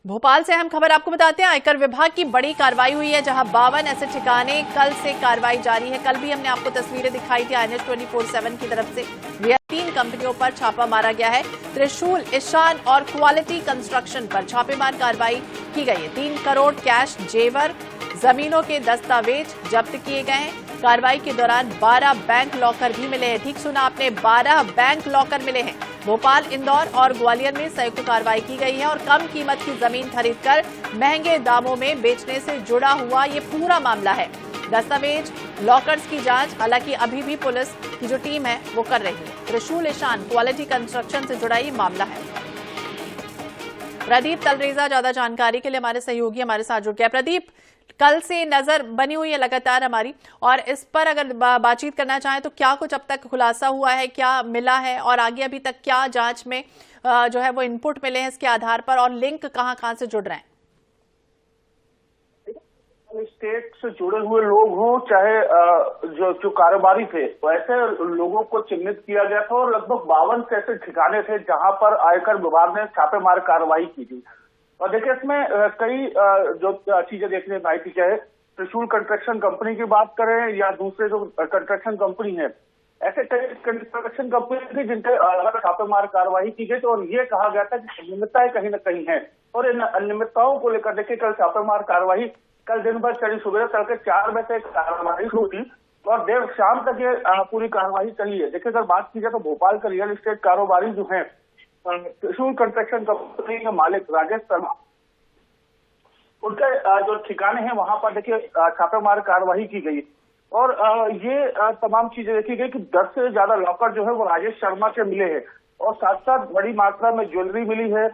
भोपाल से अहम खबर आपको बताते हैं। आयकर विभाग की बड़ी कार्रवाई हुई है, जहां 52 ऐसे ठिकाने कल से कार्रवाई जारी है। कल भी हमने आपको तस्वीरें दिखाई थी INS 24/7 की तरफ से। 3 कंपनियों पर छापा मारा गया है। त्रिशूल, ईशान और क्वालिटी कंस्ट्रक्शन पर छापेमार कार्रवाई की गई है। 3 करोड़ कैश, जेवर, जमीनों के दस्तावेज जब्त किए गए हैं। कार्रवाई के दौरान 12 बैंक लॉकर भी मिले हैं। ठीक सुना आपने, 12 बैंक लॉकर मिले हैं। भोपाल, इंदौर और ग्वालियर में संयुक्त कार्रवाई की गई है और कम कीमत की जमीन खरीदकर महंगे दामों में बेचने से जुड़ा हुआ ये पूरा मामला है। दस्तावेज, लॉकर्स की जांच हालांकि अभी भी पुलिस की जो टीम है वो कर रही है। त्रिशूल, ईशान, क्वालिटी कंस्ट्रक्शन से जुड़ा ये मामला है। प्रदीप तलरेजा ज्यादा जानकारी के लिए हमारे सहयोगी हमारे साथ जुड़ गया। प्रदीप, कल से नजर बनी हुई है लगातार हमारी, और इस पर अगर बातचीत करना चाहें तो क्या कुछ अब तक खुलासा हुआ है, क्या मिला है और आगे अभी तक क्या जांच में जो है वो इनपुट मिले हैं इसके आधार पर, और लिंक कहां से जुड़ रहे हैं? स्टेट से जुड़े हुए लोग हों चाहे जो कारोबारी थे, वैसे लोगों को चिन्हित किया गया था और लगभग 52 ऐसे ठिकाने थे जहां पर आयकर विभाग ने छापेमार कार्रवाई की थी। और देखिए, इसमें कई जो चीजें देखने में आई थी, चाहे त्रिशूल कंस्ट्रक्शन कंपनी की बात करें या दूसरे जो कंस्ट्रक्शन कंपनी है, ऐसे कई कंस्ट्रक्शन कंपनी थी जिनके छापेमार कार्रवाई की गई। तो और ये कहा गया था कि अनियमितताएं कहीं न कहीं है, और इन अनियमितताओं को लेकर देखिए कल छापेमार कार्रवाई कल दिन भर चली। सुबह तड़के 4 बजे से कार्रवाई शुरू हुई और देर शाम तक ये पूरी कार्रवाई चली है। देखिए, अगर बात की जाए तो भोपाल का रियल एस्टेट कारोबारी जो है, त्रिशूल कंस्ट्रक्शन कंपनी के मालिक राजेश शर्मा, उनके जो ठिकाने हैं वहां पर देखिए छापेमार कार्रवाई की गई और ये तमाम चीजें देखी गई कि 10 से ज्यादा लॉकर जो है वो राजेश शर्मा के मिले हैं और साथ साथ बड़ी मात्रा में ज्वेलरी मिली है।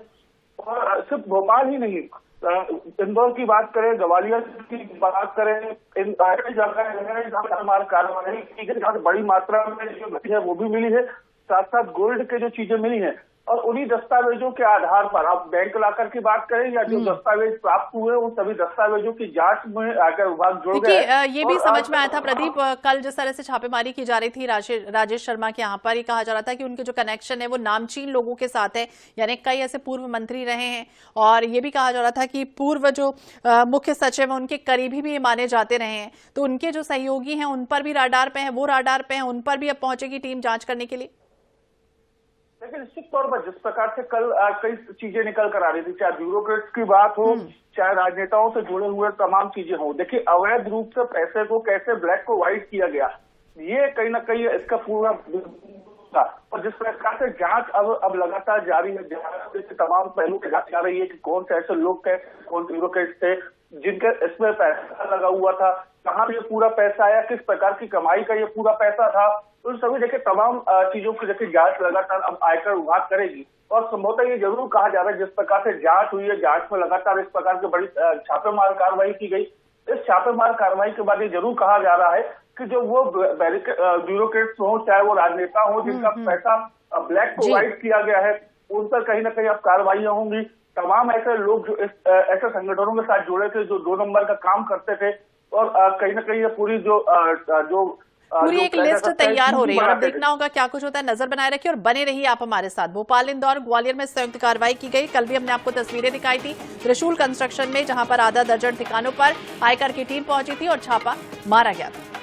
और सिर्फ भोपाल ही नहीं, इंदौर की बात करें, ग्वालियर की बात करें, इन जगह छापेमार कार्रवाई की गई जहाँ बड़ी मात्रा में जो है वो भी मिली है। साथ साथ गोल्ड के जो चीजें मिली हैं और उन्हीं दस्तावेजों के आधार पर आप बैंक लाकर की बात करें या जो दस्तावेज प्राप्त हुए उन सभी दस्तावेजों की जांच में आयकर विभाग जुड़ गया। ये भी समझ में आया था प्रदीप, कल जिस तरह से छापेमारी की जा रही थी राजेश शर्मा के यहाँ पर, ये कहा जा रहा था कि उनके जो कनेक्शन है वो नामचीन लोगों के साथ है, यानी कई ऐसे पूर्व मंत्री रहे हैं, और ये भी कहा जा रहा था कि पूर्व जो मुख्य सचिव है उनके करीबी भी माने जाते रहे हैं। तो उनके जो सहयोगी हैं उन पर भी राडार पे हैं, वो राडार पे हैं, उन पर भी अब पहुंचेगी टीम जांच करने के लिए। लेकिन निश्चित तौर पर जिस प्रकार से कल कई चीजें निकल कर आ रही थी, चाहे ब्यूरोक्रेट्स की बात हो, चाहे राजनेताओं से जुड़े हुए तमाम चीजें हो, देखिए अवैध रूप से पैसे को कैसे ब्लैक को व्हाइट किया गया, ये कहीं ना कहीं इसका पूरा था। और जिस प्रकार से जांच अब लगातार जारी है, तमाम पहलू की जांच जा रही है कि कौन से ऐसे लोग थे, कौन से ब्यूरोक्रेट्स थे जिनके इसमें पैसा लगा हुआ था, कहाँ से ये पूरा पैसा आया, किस प्रकार की कमाई का ये पूरा पैसा था। तो सभी देखिए तमाम चीजों की देखिए जांच लगातार अब आयकर विभाग करेगी। और संभवतः ये जरूर कहा जा रहा है, जिस प्रकार से जांच हुई है, जांच में लगातार इस प्रकार की बड़ी छापेमार कार्रवाई की गई, इस छापेमार कार्रवाई के बाद ये जरूर कहा जा रहा है कि जो वो ब्यूरोक्रेट्स हो, चाहे वो राजनेता हो जिनका पैसा ब्लैक को व्हाइट किया गया है, उन पर कहीं ना कहीं अब कार्रवाइयां होंगी। तमाम ऐसे लोग जो ऐसे संगठनों के साथ जुड़े थे जो 2 नंबर का काम करते थे, और कहीं ना कहीं ये पूरी पूरी एक लिस्ट तैयार हो रही है। अब देखना होगा क्या कुछ होता है। नजर बनाए रखिए और बने रहिए आप हमारे साथ। भोपाल, इंदौर, ग्वालियर में संयुक्त कार्रवाई की गई। कल भी हमने आपको तस्वीरें दिखाई थी त्रिशूल कंस्ट्रक्शन में, जहां पर आधा दर्जन ठिकानों पर आयकर की टीम पहुंची थी और छापा मारा गया था।